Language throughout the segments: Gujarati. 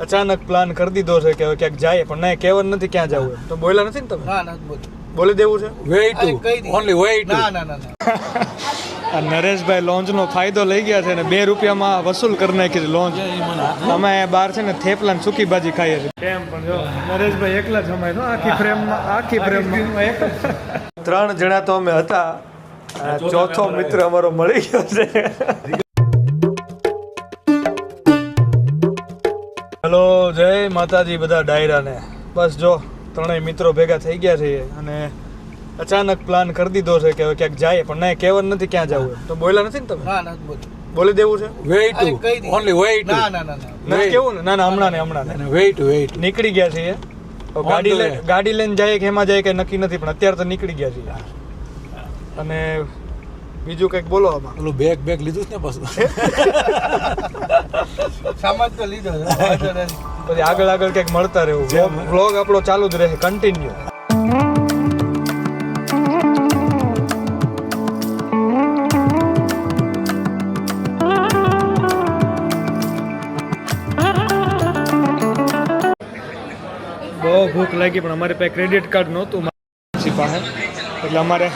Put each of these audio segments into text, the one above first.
અચાનક પ્લાન કરી દીધો છે કે હવે ક્યાંક જાય, પણ નહીં કહેવાનું નથી ક્યાં જવું. તો બોલ્યા નથી ને તમે? ના ના બોલ. બોલી દેવું છે. Way to only way to. ના ના ના. આ નરેશભાઈ લોન્ચનો ફાયદો લઈ ગયા છે ને 2 રૂપિયામાં વસૂલ કરી નાખી છે લોન્ચ. અમે બહાર છે ને થેપલા ને સૂકી ભાજી ખાઈએ છીએ. કેમ પણ જો નરેશભાઈ એકલા જ અમાય આખી ફ્રેમમાં 3 જણા તો અમે હતા. ચોથો મિત્ર અમારો મળી ગયો છે. હલો, જય માતાજી બધા ડાયરાને. બસ જો 3 મિત્રો ભેગા થઈ ગયા છે અને અચાનક પ્લાન કરી દીધો છે કે હવે ક્યાંક જાય, પણ નહીં કહેવાનું નથી ક્યાં જવું. તો બોલ્યા નથી ને તમે? ના ના બોલ. બોલી દેવું છે. Way to only way to. ના ના ના. નથી કેવું ને? ના ના, હમણાં ને વે ટુ નીકળી ગયા છીએ. ગાડી લઈને જાય કે એમાં જાય કે નક્કી નથી, પણ અત્યારે તો નીકળી ગયા છીએ. અને બીજું કંઈક બોલો આમાં. ઓલું બેગ લીધું છે ને પાછું. સામાન તો લીધો છે. પછી આગળ કંઈક મળતા રહેવું. વ્લોગ આપણો ચાલુ જ રહે, કન્ટિન્યુ. બહુ ભૂખ લાગી, પણ અમારી પાસે ક્રેડિટ કાર્ડ નહોતું પાસે, એટલે અમારે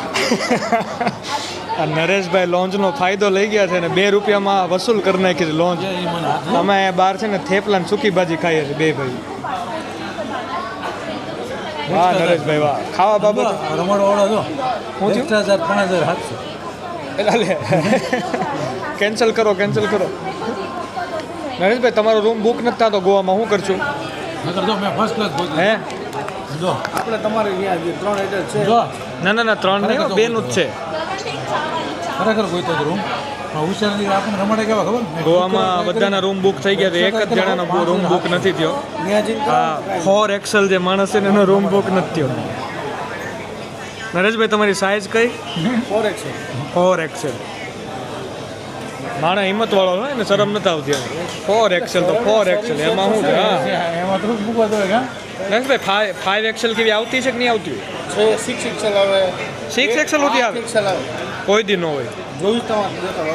આ નરેશભાઈ લોન્ચનો ફાયદો લઈ ગયા છે ને 2 રૂપિયામાં વસૂલ કરી નાખી છે લોન્ચ. અમે બહાર છે ને થેપલા ને સૂકી ભાજી ખાઈએ છીએ 2 ભાઈ. વાહ નરેશભાઈ વાહ. ખાવા બાબત રમણો ઓળો જો હું થયું? 5700 એટલે કેન્સલ કરો. નરેશભાઈ તમારો રૂમ બુક નથી થતો ગોવામાં, શું કરશું? નકર જો મેં ફર્સ્ટ ક્લાસ ગોતી. હે જો આપણે તમારે અહીંયા જે 3 એડર છે. જો ના 3 નહીં, 2 નું જ છે. ખરેખર ગોઈતો રૂમ હુશિયારી આપણને રમડે કેવા ખબર? ગોવામાં બધાના રૂમ બુક થઈ ગયા છે, એક જ જણાનો રૂમ બુક નથી થયો. હા, 4 એક્સેલ જે માણસ છે ને એનો રૂમ બુક નથી થયો. નરેશભાઈ તમારી સાઈઝ કઈ? 4 એક્સેલ. માણસ હિંમત વાળો હોય ને, શરમ નથી આવતી. 4 એક્સેલ તો 4 એક્સેલ એમાં શું છે? હા એમાં તો મૂકવા દો કે નરેશભાઈ 5 એક્સેલ કેવી આવતી છે કે નહીં આવતી? 6 એક્સેલ આવે. 6 એક્સેલ સુધી આવે? કોઈ દી ન હોય. જોયું તમારે દેખાડો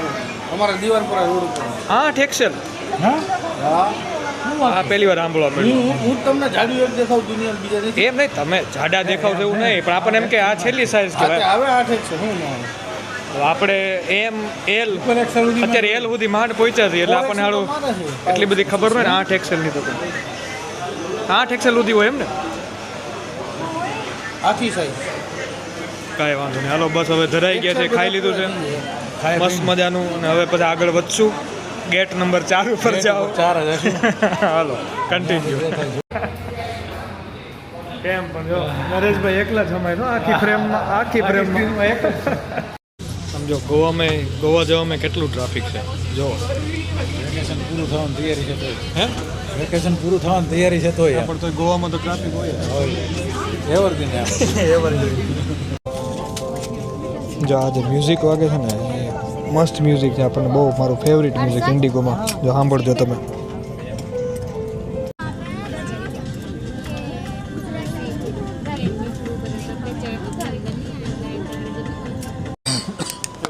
અમારા દીવાનપુરા રોડ ઉપર 8 એક્સેલ. હા આ પહેલી વાર સાંભળવા મળ્યું. હું તમને જાડું એક દેખાવ દુનિયા બીજા નથી. એમ નહીં, તમે જાડા દેખાવ છો એવું નહીં, પણ આપણને એમ કે આ છેલ્લી સાઈઝ કહેવાય. હવે 8 એક્સેલ હું ના આપણે એમ એલ અત્યારે એલ સુધી માંડ પહોંચ્યા છીએ, એટલે આપણને હાડું એટલી બધી ખબર હોય ને 8 એક્સેલ ની. તો 8 એક્સેલ સુધી હોય એમ ને? આખી સાઈઝ કાંઈ વાંધો નહીં. હાલો બસ હવે ધરાઈ ગયા છે, ખાઈ લીધું છે મસ્ત મજાનું. અને હવે પછી આગળ વધશું, ગેટ નંબર 4 ઉપર જાઓ. 4 હજાર. હાલો કન્ટિન્યુ. કેમ પણ જો નરેશભાઈ એકલા જ અમાય આખી ફ્રેમમાં સમજો. ગોવા જવામાં કેટલું ટ્રાફિક છે જો. વેકેશન પૂરું થવાની તૈયારી છે તો. હે વેકેશન પૂરું થવાની તૈયારી છે તોય પણ તો ગોવામાં તો ટ્રાફિક હોય. એવરગ્રીન જો આજે મ્યુઝિક વાગે છે ને, મસ્ત મ્યુઝિક છે. આપણને બહુ મારું ફેવરિટ મ્યુઝિક ઇન્ડિગોમાં. જો સાંભળજો તમે.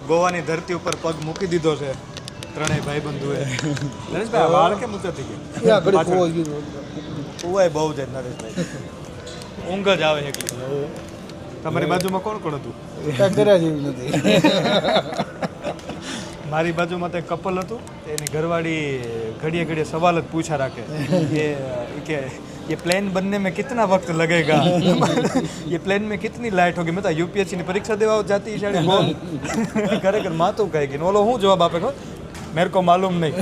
ગોવાની ધરતી ઉપર પગ મૂકી દીધો છે 3 ભાઈબંધુએ. નરેશભાઈ વાળ કેમ ઊંચા થઈ ગયા? કુવાય બહુ છે નરેશભાઈ, ઊંઘ જ આવે એકલી. તમારી બાજુમાં કોણ હતું? મારી બાજુમાં તો એક કપલ હતું. એની ઘરવાળી ઘડીએ સવાલ જ પૂછા રાખે કે ये प्लेन बनने में कितना वक्त लगेगा, ये प्लेन में कितनी लाइट होगी. मैं तो यूपीएससी ની પરીક્ષા દેવા જાતી શાળી બોલ. ખરેખર માતું કહેગી. ઓલો હું જવાબ આપે ખબર? મેરે કો માલુમ નહીં.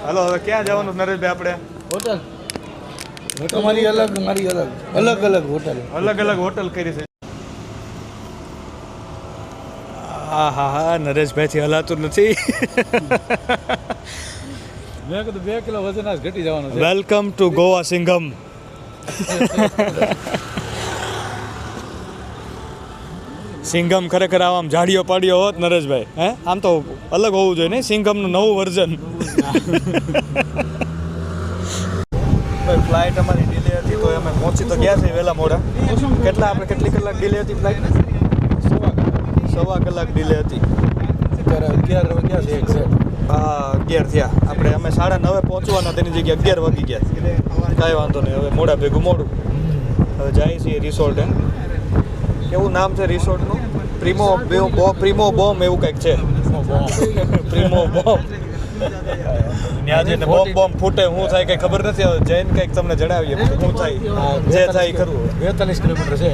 હાલો હવે ક્યાં જવાનું નરેશભાઈ આપણે? હોટલ. તમારી અલગ મારી અલગ હોટલ કરી છે. હા નરેશભાઈથી હલાતું નથી. મેં કીધું 2 કિલો વજન આજ ઘટી જવાનું છે. Welcome to Goa Singham. સિંઘમ ખરેખર આમ જાડીઓ પાડીઓ હોત નરેશભાઈ. હે આમ તો અલગ હોવું જોઈએ ને, સિંઘમનું નવું વર્ઝન. ફ્લાઇટ અમારી ડીલે હતી તો અમે પહોંચી તો ગયા છીએ વહેલા મોડા. કેટલી કલાક ડીલે હતી ફ્લાઇટ? 1.25 કલાક ડીલે હતી. અત્યારે 11 વાગ્યા છે એક્ઝેક્ટ. 11 થયા આપણે અમે 9:30 પહોંચવાના તેની જગ્યાએ 11 વાગી ગયા કાંઈ વાંધો નહીં હવે મોડા ભેગું મોડું હવે જાય છીએ રિસોર્ટ કેવું નામ છે રિસોર્ટનું પ્રીમો બોમ એવું કંઈક છે પ્રીમો બોમ ત્યાં જઈને બોમ ફૂટે શું થાય કંઈ ખબર નથી હવે જઈને કંઈક તમને જણાવીએ શું થાય જે થાય ખરું 42 કિલોમીટર છે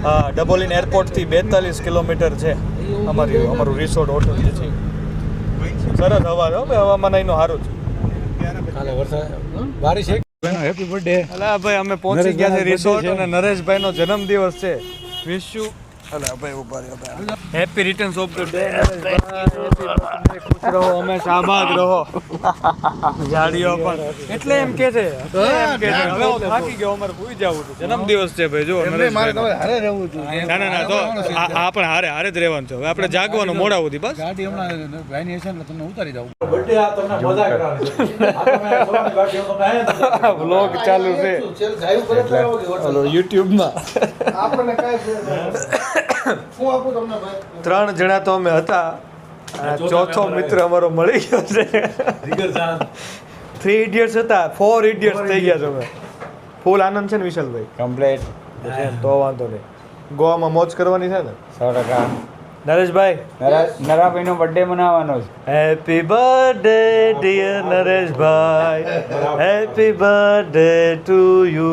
હા ડબલ ઇન એરપોર્ટથી 42 કિલોમીટર છે અમારું રિસોર્ટ હોટલ જે છે સરસ હવા છે હવામાન અહીંનું સારું છે કાલે વરસાદ બારિશ છે હેપી બર્થડે અલા ભાઈ અમે પહોંચી ગયા છે રિસોર્ટ અને નરેશભાઈનો જન્મદિવસ છે વિશ યુ અલા ભાઈ ઉભા રહ્યો ભાઈ happy returns of the day ખુશ રહો હંમેશા આબાદ રહો જાડીઓ પણ એટલે એમ કે છે હવે હું થાકી ગયો અમારે ભૂઈ જવું હતું જન્મદિવસ છે ભાઈ જો નરેશભાઈ હારે રહેવું હતું ના તો આ પણ હારે જ રહેવાનું છે હવે આપણે જાગવાનું મોડા સુધી બસ ગાડી હમણાં ભાઈની હશે ને તમને ઉતારી જાવ બર્થડે આ તમને મજા કરાવવાની છે આ તમે સોની ગાડી તમને આયા વ્લોગ ચાલુ છે હલો YouTube માં આપણને કાઈ હું આપું તમને ભાઈ 3 જણા તો અમે હતા ચોથો મિત્ર અમારો મળી ગયો છે જીગર જાન 3 ઇડિયટ્સ હતા 4 ઇડિયટ્સ થઈ ગયા છે અમે ફૂલ આનંદ છે ને વિશાલભાઈ કમ્પ્લીટ તો વાંધો નહીં ગોવામાં મોજ કરવાની છે ને 100% નરેશભાઈ નરાભાઈનો બર્થડે મનાવવાનો છે happy birthday dear Nareshbhai happy birthday to you